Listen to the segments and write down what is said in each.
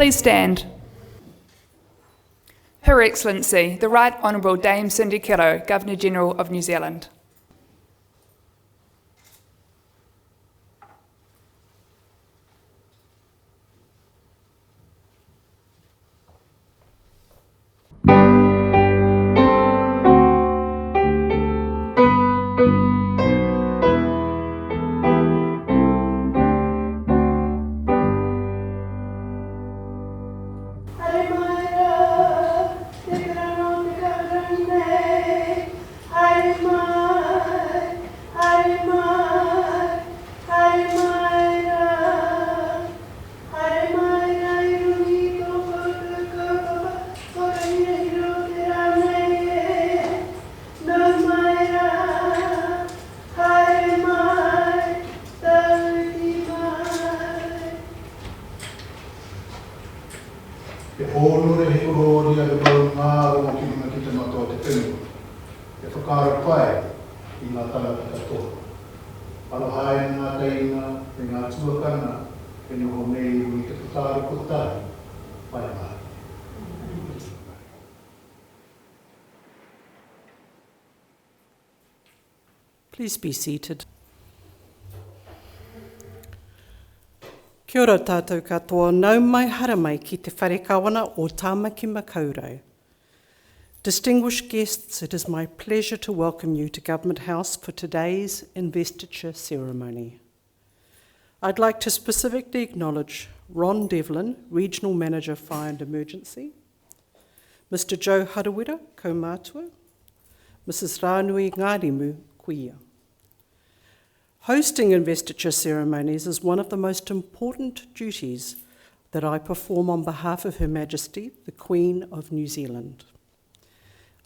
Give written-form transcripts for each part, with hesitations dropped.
Please stand. Her Excellency, the Right Honourable Dame Cindy Kiro, Governor-General of New Zealand. Please be seated. Kia ora tātou katoa, nau mai hara mai ki te whare kawana o Tāmaki Makaurau. Distinguished guests, it is my pleasure to welcome you to Government House for today's investiture ceremony. I'd like to specifically acknowledge Ron Devlin, Regional Manager Fire and Emergency, Mr. Joe Harawira, Kaumātua, Mrs. Rānui Ngārimu, Kuia. Hosting investiture ceremonies is one of the most important duties that I perform on behalf of Her Majesty, the Queen of New Zealand.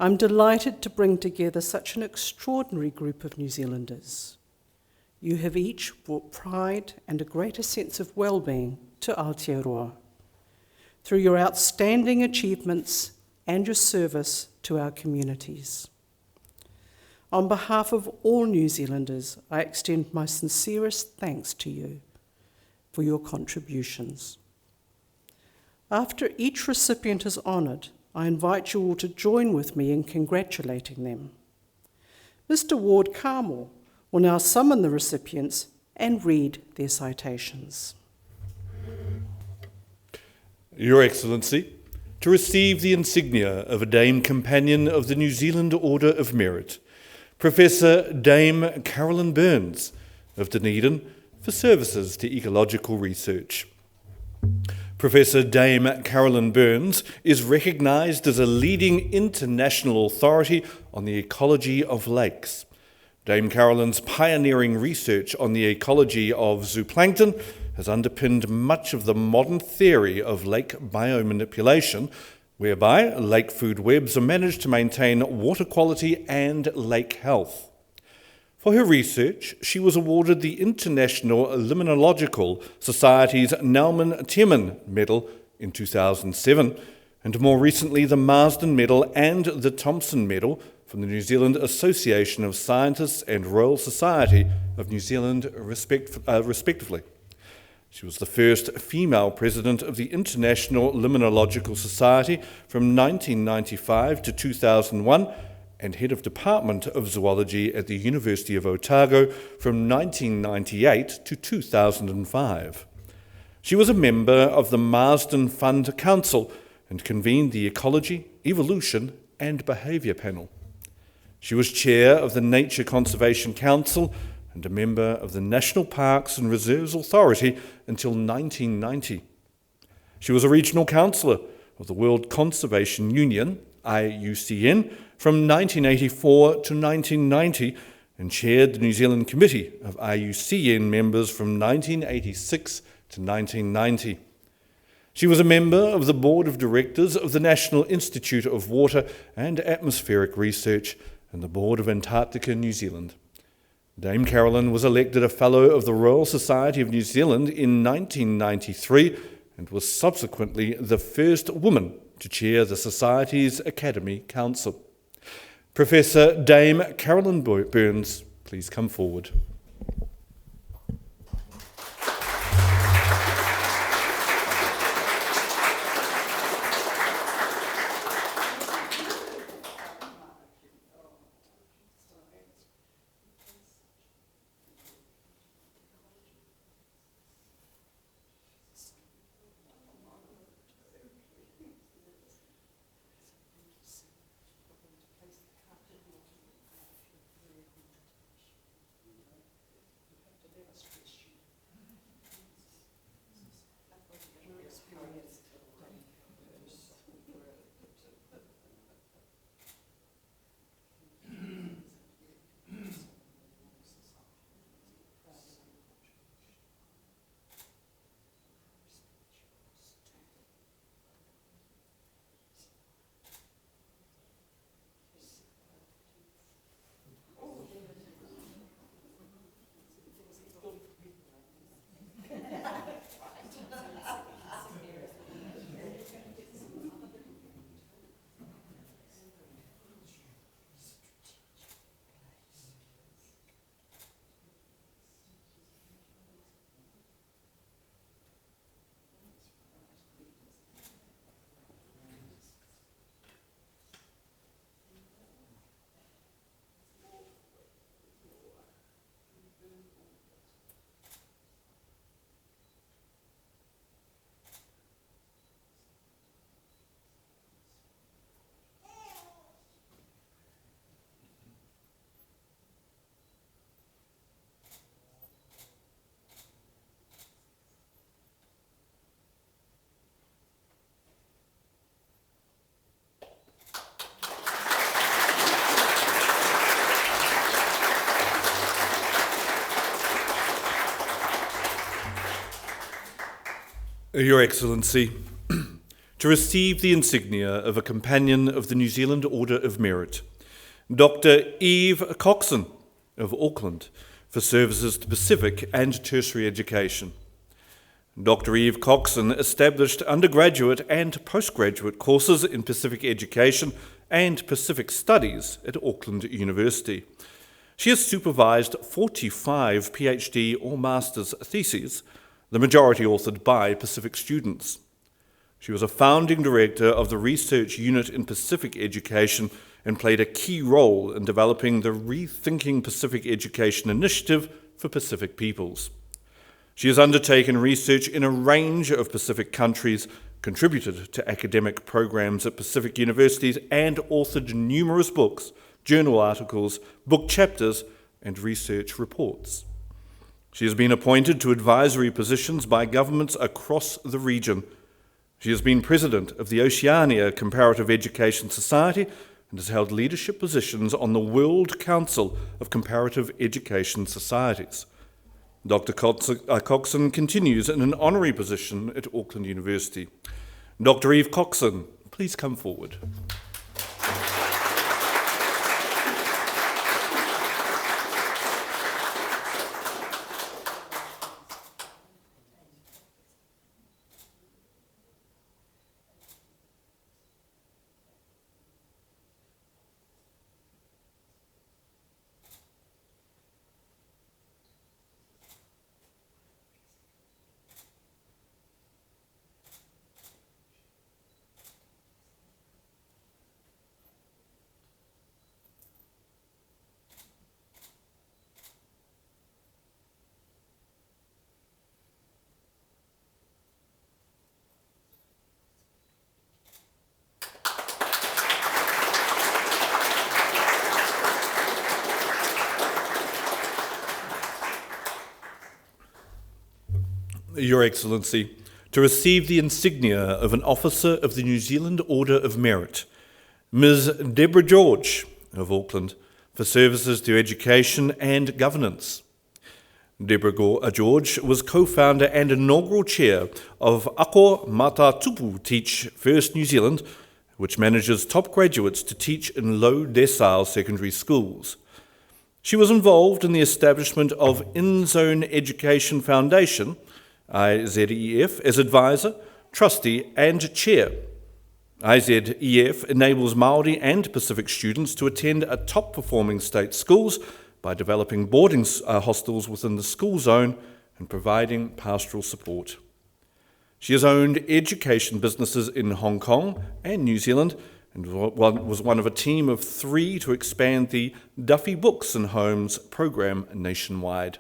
I'm delighted to bring together such an extraordinary group of New Zealanders. You have each brought pride and a greater sense of well-being to Aotearoa through your outstanding achievements and your service to our communities. On behalf of all New Zealanders, I extend my sincerest thanks to you for your contributions. After each recipient is honoured, I invite you all to join with me in congratulating them. Mr. Ward Carmore will now summon the recipients and read their citations. Your Excellency, to receive the insignia of a Dame Companion of the New Zealand Order of Merit, Professor Dame Carolyn Burns of Dunedin for services to ecological research. Professor Dame Carolyn Burns is recognised as a leading international authority on the ecology of lakes. Dame Carolyn's pioneering research on the ecology of zooplankton has underpinned much of the modern theory of lake biomanipulation, whereby lake food webs are managed to maintain water quality and lake health. For her research, she was awarded the International Limnological Society's Nauman Teman Medal in 2007, and more recently the Marsden Medal and the Thomson Medal from the New Zealand Association of Scientists and Royal Society of New Zealand, respectively. She was the first female president of the International Limnological Society from 1995 to 2001 and head of Department of Zoology at the University of Otago from 1998 to 2005. She was a member of the Marsden Fund Council and convened the Ecology, Evolution and Behaviour Panel. She was chair of the Nature Conservation Council and a member of the National Parks and Reserves Authority until 1990. She was a regional councillor of the World Conservation Union, IUCN, from 1984 to 1990 and chaired the New Zealand Committee of IUCN members from 1986 to 1990. She was a member of the Board of Directors of the National Institute of Water and Atmospheric Research and the Board of Antarctica New Zealand. Dame Carolyn was elected a Fellow of the Royal Society of New Zealand in 1993 and was subsequently the first woman to chair the Society's Academy Council. Professor Dame Carolyn Burns, please come forward. Your Excellency, to receive the insignia of a Companion of the New Zealand Order of Merit, Dr. Eve Coxon of Auckland for services to Pacific and tertiary education. Dr. Eve Coxon established undergraduate and postgraduate courses in Pacific education and Pacific studies at Auckland University. She has supervised 45 PhD or master's theses, the majority authored by Pacific students. She was a founding director of the Research Unit in Pacific Education and played a key role in developing the Rethinking Pacific Education Initiative for Pacific Peoples. She has undertaken research in a range of Pacific countries, contributed to academic programs at Pacific universities, and authored numerous books, journal articles, book chapters, and research reports. She has been appointed to advisory positions by governments across the region. She has been president of the Oceania Comparative Education Society and has held leadership positions on the World Council of Comparative Education Societies. Dr. Coxon continues in an honorary position at Auckland University. Dr. Eve Coxon, please come forward. Your Excellency, to receive the insignia of an Officer of the New Zealand Order of Merit, Ms. Deborah George of Auckland for services to education and governance. Deborah George was co-founder and inaugural chair of Ako Matatupu Teach First New Zealand, which manages top graduates to teach in low decile secondary schools. She was involved in the establishment of In-Zone Education Foundation, IZEF, as advisor, trustee and chair. IZEF enables Māori and Pacific students to attend top-performing state schools by developing boarding hostels within the school zone and providing pastoral support. She has owned education businesses in Hong Kong and New Zealand and was one of a team of 3 to expand the Duffy Books and Homes program nationwide.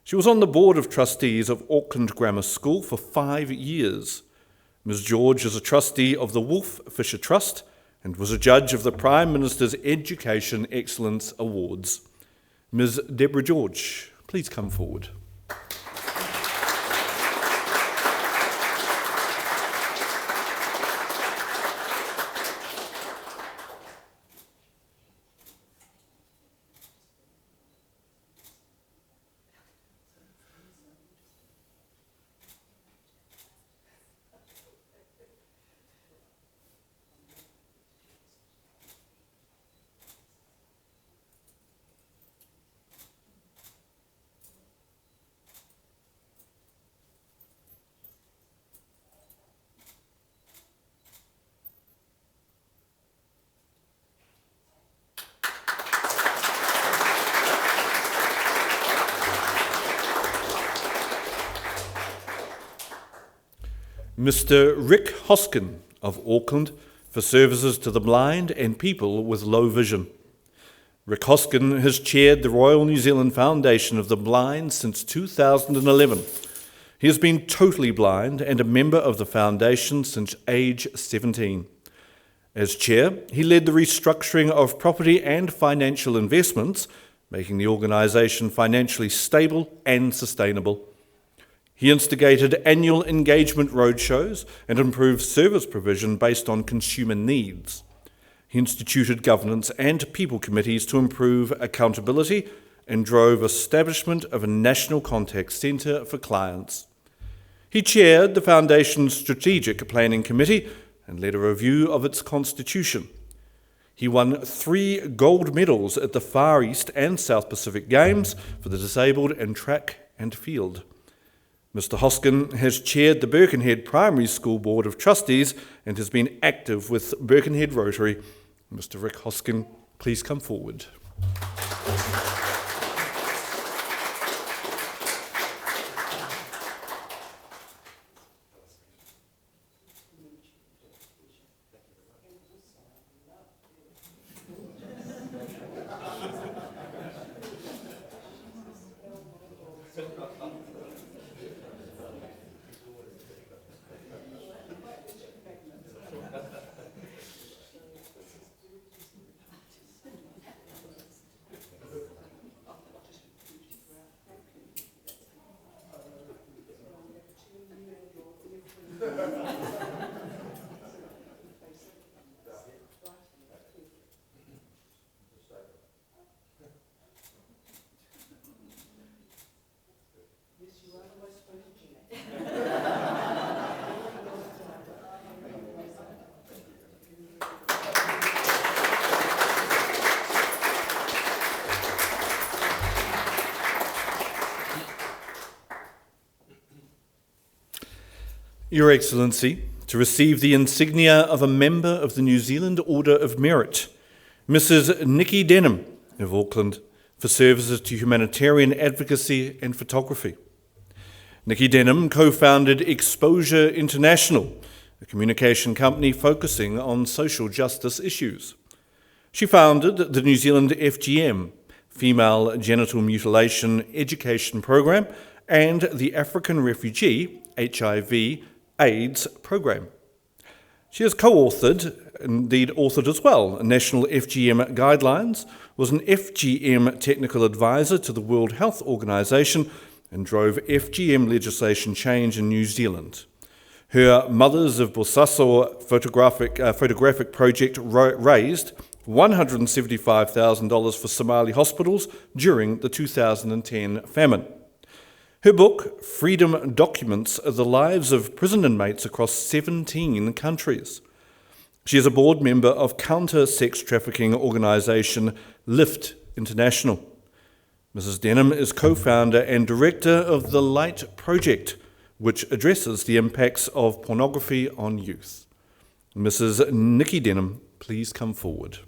She was on the board of trustees of Auckland Grammar School for 5 years. Ms. George is a trustee of the Wolf Fisher Trust and was a judge of the Prime Minister's Education Excellence Awards. Ms. Deborah George, please come forward. Mr. Rick Hoskin of Auckland for services to the blind and people with low vision. Rick Hoskin has chaired the Royal New Zealand Foundation of the Blind since 2011. He has been totally blind and a member of the foundation since age 17. As chair, he led the restructuring of property and financial investments, making the organisation financially stable and sustainable. He instigated annual engagement roadshows and improved service provision based on consumer needs. He instituted governance and people committees to improve accountability and drove establishment of a national contact centre for clients. He chaired the Foundation's Strategic Planning Committee and led a review of its constitution. He won 3 gold medals at the Far East and South Pacific Games for the disabled in track and field. Mr. Hoskin has chaired the Birkenhead Primary School Board of Trustees and has been active with Birkenhead Rotary. Mr. Rick Hoskin, please come forward. Your Excellency, to receive the insignia of a member of the New Zealand Order of Merit, Mrs. Nikki Denham of Auckland, for services to humanitarian advocacy and photography. Nikki Denham co-founded Exposure International, a communication company focusing on social justice issues. She founded the New Zealand FGM, Female Genital Mutilation Education Program, and the African Refugee HIV AIDS program. She has co-authored, indeed authored as well, National FGM Guidelines, was an FGM technical advisor to the World Health Organization, and drove FGM legislation change in New Zealand. Her Mothers of Bosaso photographic project raised $175,000 for Somali hospitals during the 2010 famine. Her book, Freedom, documents the lives of prison inmates across 17 countries. She is a board member of counter-sex trafficking organisation Lift International. Mrs. Denham is co-founder and director of the Light Project, which addresses the impacts of pornography on youth. Mrs. Nikki Denham, please come forward.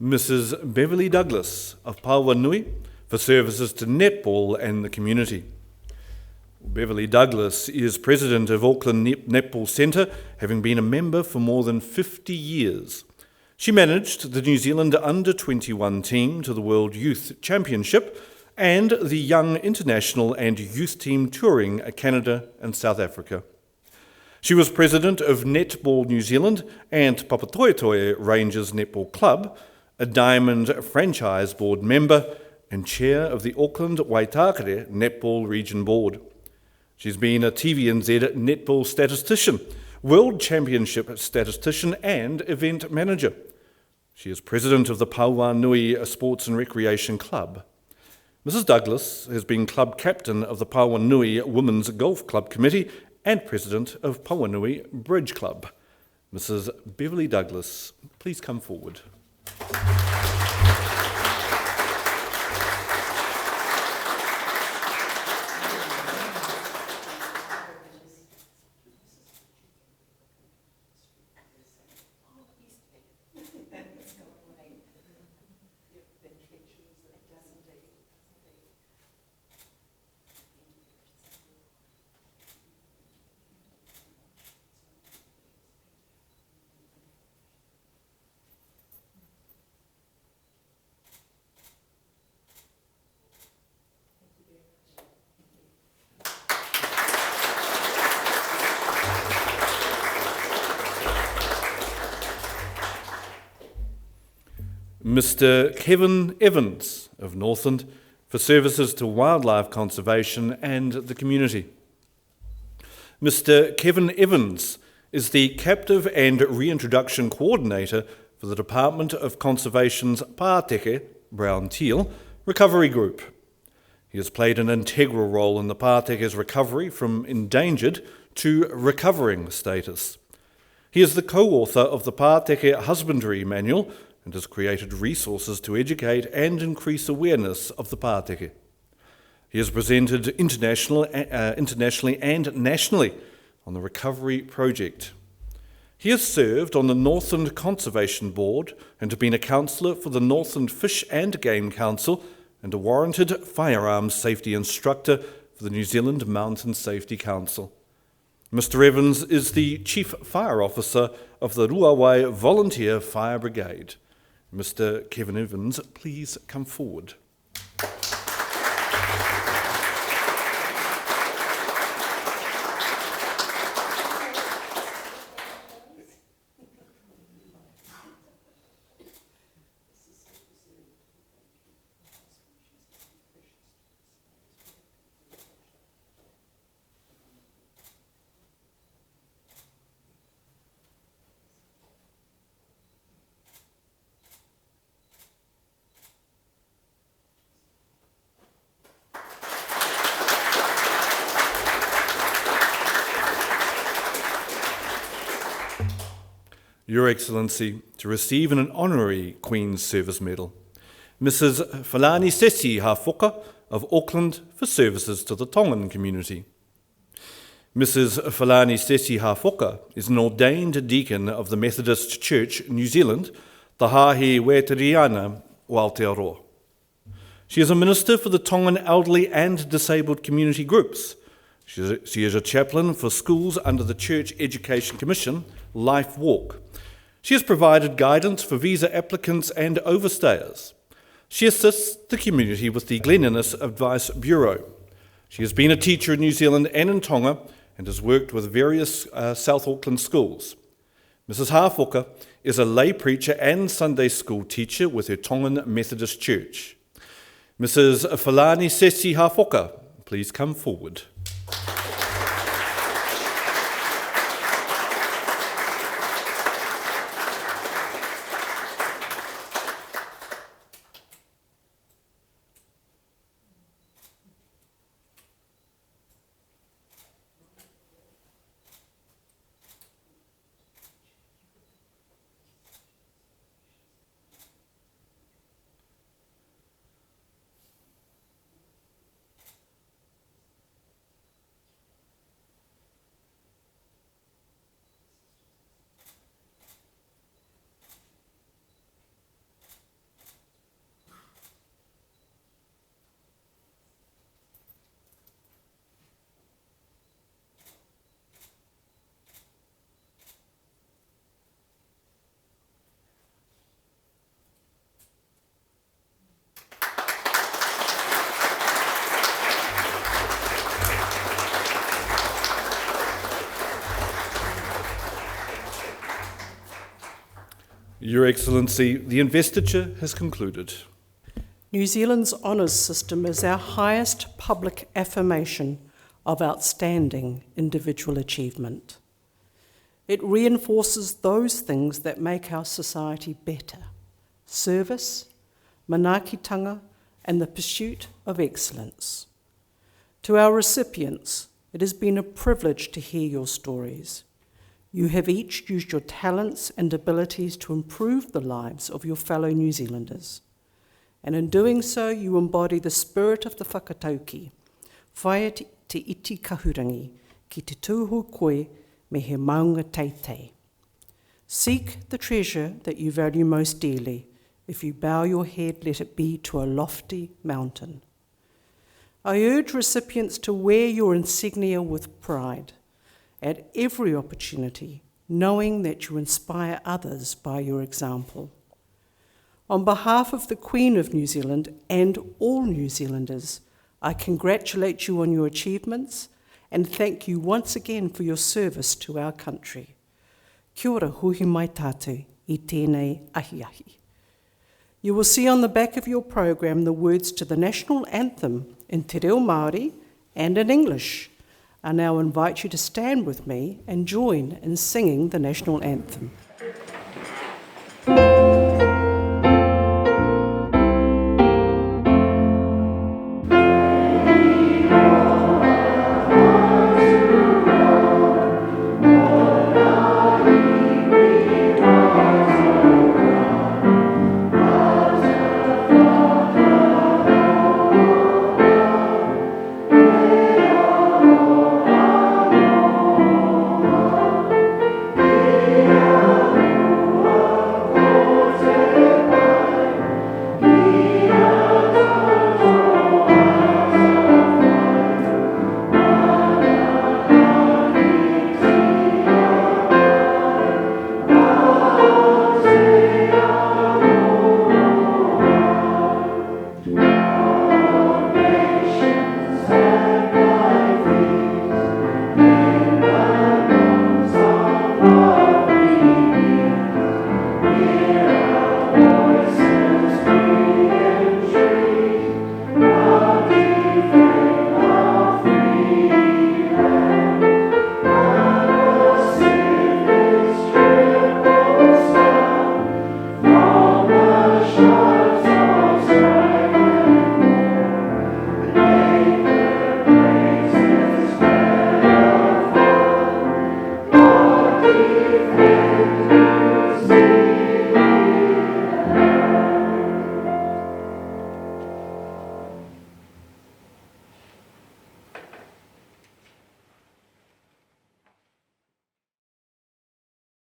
Mrs. Beverly Douglas of Pauanui for services to netball and the community. Beverly Douglas is president of Auckland Netball Centre, having been a member for more than 50 years. She managed the New Zealand Under-21 team to the World Youth Championship and the Young International and Youth Team touring Canada and South Africa. She was president of Netball New Zealand and Papatoetoe Rangers Netball Club, a Diamond Franchise Board member, and chair of the Auckland Waitakere Netball Region Board. She's been a TVNZ netball statistician, World Championship statistician and event manager. She is president of the Pauanui Sports and Recreation Club. Mrs. Douglas has been club captain of the Pauanui Women's Golf Club Committee and president of Pauanui Bridge Club. Mrs. Beverly Douglas, please come forward. Mr. Kevin Evans of Northland for services to wildlife conservation and the community. Mr. Kevin Evans is the Captive and Reintroduction Coordinator for the Department of Conservation's Pāteke, Brown Teal, Recovery Group. He has played an integral role in the Pāteke's recovery from endangered to recovering status. He is the co-author of the Pāteke Husbandry Manual and has created resources to educate and increase awareness of the Pāteke. He has presented internationally and nationally on the Recovery Project. He has served on the Northland Conservation Board and been a councillor for the Northland Fish and Game Council and a warranted firearms safety instructor for the New Zealand Mountain Safety Council. Mr. Evans is the Chief Fire Officer of the Ruawai Volunteer Fire Brigade. Mr. Kevin Evans, please come forward. Your Excellency, to receive an honorary Queen's Service Medal, Mrs. Falani Sesi Hafoka of Auckland for services to the Tongan community. Mrs. Falani Sesi Hafoka is an ordained deacon of the Methodist Church, New Zealand, the Hahi Weteriana o Aotearoa. She is a minister for the Tongan elderly and disabled community groups. She is a chaplain for schools under the Church Education Commission, Life Walk. She has provided guidance for visa applicants and overstayers. She assists the community with the Glen Innes Advice Bureau. She has been a teacher in New Zealand and in Tonga and has worked with various South Auckland schools. Mrs. Hafoka is a lay preacher and Sunday school teacher with her Tongan Methodist Church. Mrs. Falani Sesi Hafoka, please come forward. Your Excellency, the investiture has concluded. New Zealand's honours system is our highest public affirmation of outstanding individual achievement. It reinforces those things that make our society better: service, manaakitanga, and the pursuit of excellence. To our recipients, it has been a privilege to hear your stories. You have each used your talents and abilities to improve the lives of your fellow New Zealanders. And in doing so, you embody the spirit of the whakatauki, whaia te iti kahurangi, ki te tūho koe me he maunga teitei. Seek the treasure that you value most dearly. If you bow your head, let it be to a lofty mountain. I urge recipients to wear your insignia with pride at every opportunity, knowing that you inspire others by your example. On behalf of the Queen of New Zealand and all New Zealanders, I congratulate you on your achievements and thank you once again for your service to our country. Kia ora huhi mai tātou I tēnei ahi ahi. You will see on the back of your program the words to the national anthem in Te Reo Māori and in English. I now invite you to stand with me and join in singing the national anthem.